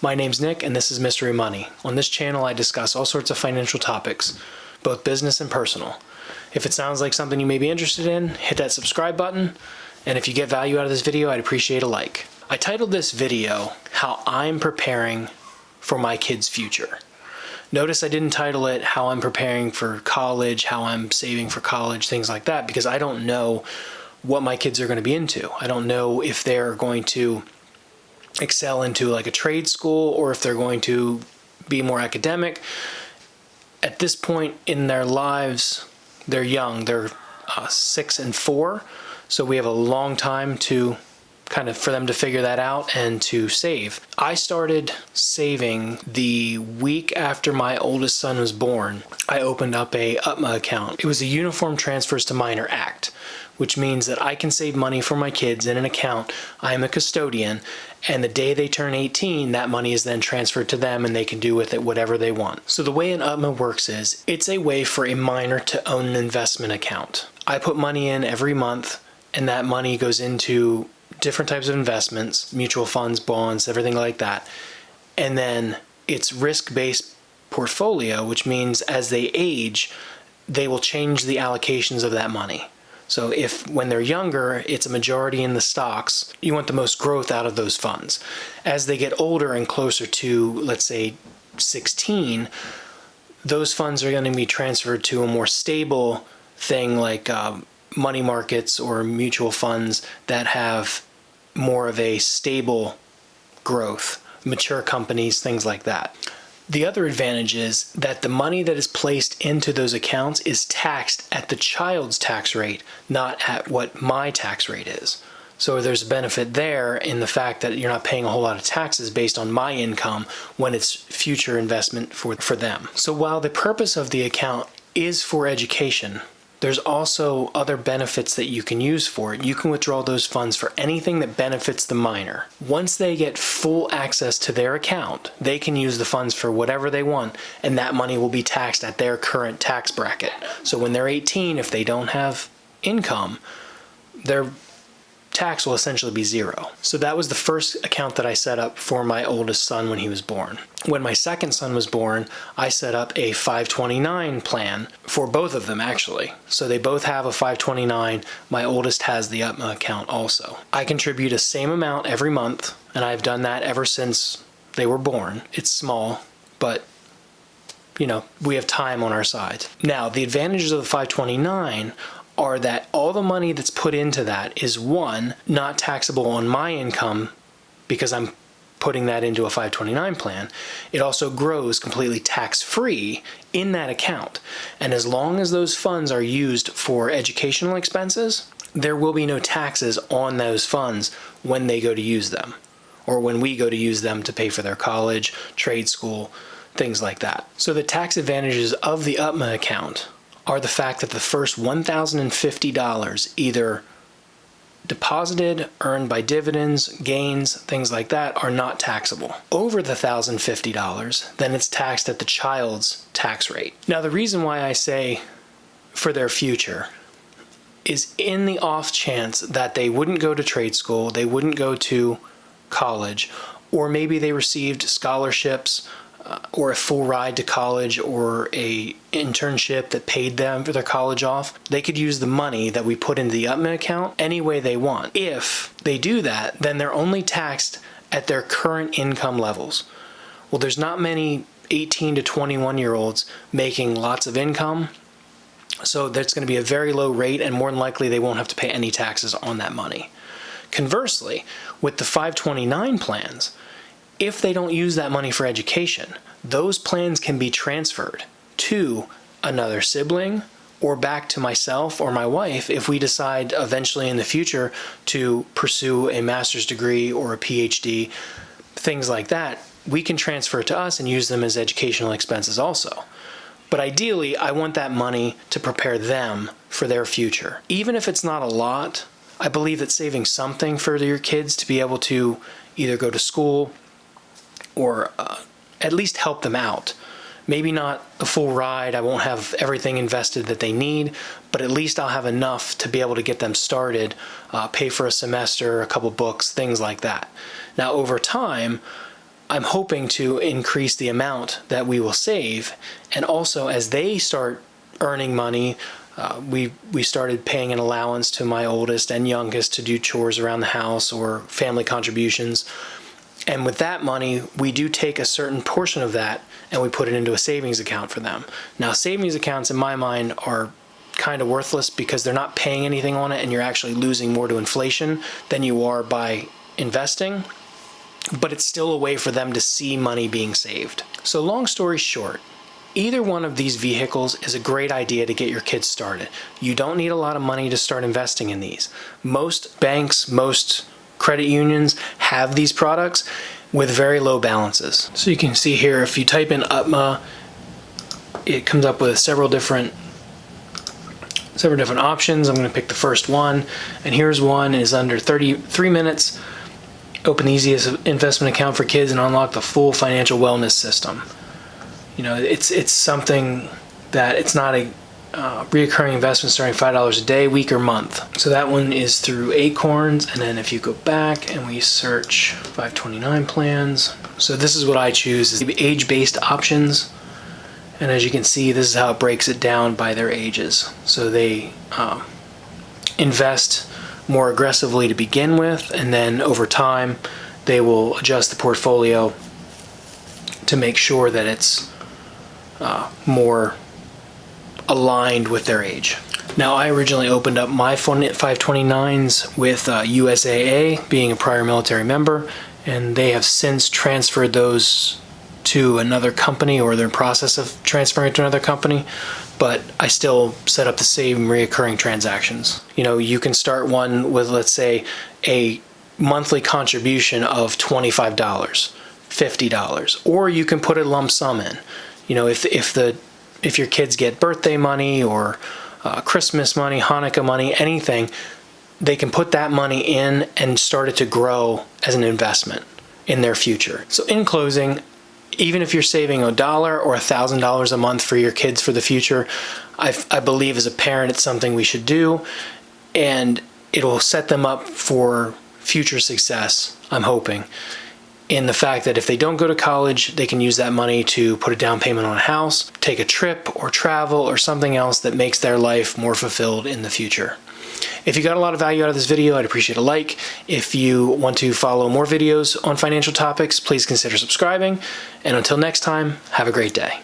My name's Nick and this is Mystery Money. On this channel I discuss all sorts of financial topics, both business and personal. If it sounds like something you may be interested in, hit that subscribe button, and if you get value out of this video, I'd appreciate a like. I titled this video, How I'm Preparing for My Kids' Future. Notice I didn't title it How I'm Preparing for College, How I'm Saving for College, things like that, because I don't know what my kids are going to be into. I don't know if they're going to excel into like a trade school or if they're going to be more academic. At this point in their lives, they're young. They're 6 and 4, so we have a long time to for them to figure that out and to save. I started saving the week after my oldest son was born. I opened up a UTMA account. It was a Uniform Transfers to Minor Act, which means that I can save money for my kids in an account. I am a custodian, and the day they turn 18, that money is then transferred to them and they can do with it whatever they want. So the way an UTMA works is, it's a way for a minor to own an investment account. I put money in every month, and that money goes into different types of investments, mutual funds, bonds, everything like that. And then it's risk-based portfolio, which means as they age, they will change the allocations of that money. So if when they're younger, it's a majority in the stocks, you want the most growth out of those funds. As they get older and closer to, let's say, 16, those funds are going to be transferred to a more stable thing like money markets or mutual funds that have more of a stable growth, mature companies, things like that. The other advantage is that the money that is placed into those accounts is taxed at the child's tax rate, not at what my tax rate is. So there's a benefit there in the fact that you're not paying a whole lot of taxes based on my income when it's future investment for them. So while the purpose of the account is for education, there's also other benefits that you can use for it. You can withdraw those funds for anything that benefits the minor. Once they get full access to their account, they can use the funds for whatever they want, and that money will be taxed at their current tax bracket. So when they're 18, if they don't have income, their tax will essentially be zero. So that was the first account that I set up for my oldest son when he was born. When my second son was born, I set up a 529 plan for both of them actually. So they both have a 529. My oldest has the UTMA account also. I contribute a same amount every month, and I've done that ever since they were born. It's small, but we have time on our side. Now, the advantages of the 529 are that all the money that's put into that is, one, not taxable on my income because I'm putting that into a 529 plan. It also grows completely tax-free in that account. And as long as those funds are used for educational expenses, there will be no taxes on those funds when they go to use them, or when we go to use them to pay for their college, trade school, things like that. So the tax advantages of the UTMA account are the fact that the first $1,050 either deposited, earned by dividends, gains, things like that, are not taxable. Over the $1,050, then it's taxed at the child's tax rate. Now, the reason why I say for their future is in the off chance that they wouldn't go to trade school, they wouldn't go to college, or maybe they received scholarships or a full ride to college or a internship that paid them for their college off, they could use the money that we put into the UTMA account any way they want. If they do that, then they're only taxed at their current income levels. Well, there's not many 18 to 21-year-olds making lots of income, so that's going to be a very low rate, and more than likely they won't have to pay any taxes on that money. Conversely, with the 529 plans, if they don't use that money for education, those plans can be transferred to another sibling or back to myself or my wife if we decide eventually in the future to pursue a master's degree or a PhD, things like that. We can transfer it to us and use them as educational expenses also. But ideally, I want that money to prepare them for their future. Even if it's not a lot, I believe that saving something for your kids to be able to either go to school or at least help them out. Maybe not a full ride, I won't have everything invested that they need, but at least I'll have enough to be able to get them started, pay for a semester, a couple books, things like that. Now over time, I'm hoping to increase the amount that we will save. And also, as they start earning money, we started paying an allowance to my oldest and youngest to do chores around the house or family contributions. And with that money, we do take a certain portion of that and we put it into a savings account for them. Now, savings accounts in my mind are kind of worthless because they're not paying anything on it and you're actually losing more to inflation than you are by investing. But it's still a way for them to see money being saved. So long story short, either one of these vehicles is a great idea to get your kids started. You don't need a lot of money to start investing in these. Most banks, most credit unions have these products with very low balances. So you can see here, if you type in UTMA, it comes up with several different options. I'm going to pick the first one, and here's one is under 33 minutes. Open the easiest investment account for kids and unlock the full financial wellness system. You know, it's something that it's not a reoccurring investment starting $5 a day, week, or month. So that one is through Acorns, and then if you go back and we search 529 plans, so this is what I choose, is the age-based options. And as you can see, this is how it breaks it down by their ages. So they invest more aggressively to begin with, and then over time they will adjust the portfolio to make sure that it's more aligned with their age. Now, I originally opened up my 529s with USAA, being a prior military member, and they have since transferred those to another company, or they're in process of transferring to another company, but I still set up the same reoccurring transactions. You know, you can start one with, let's say, a monthly contribution of $25, $50, or you can put a lump sum in. You know, if your kids get birthday money or Christmas money, Hanukkah money, anything, they can put that money in and start it to grow as an investment in their future. So in closing, even if you're saving $1 or $1,000 a month for your kids for the future, I believe as a parent it's something we should do, and it will set them up for future success, I'm hoping, in the fact that if they don't go to college, they can use that money to put a down payment on a house, take a trip or travel or something else that makes their life more fulfilled in the future. If you got a lot of value out of this video, I'd appreciate a like. If you want to follow more videos on financial topics, please consider subscribing. And until next time, have a great day.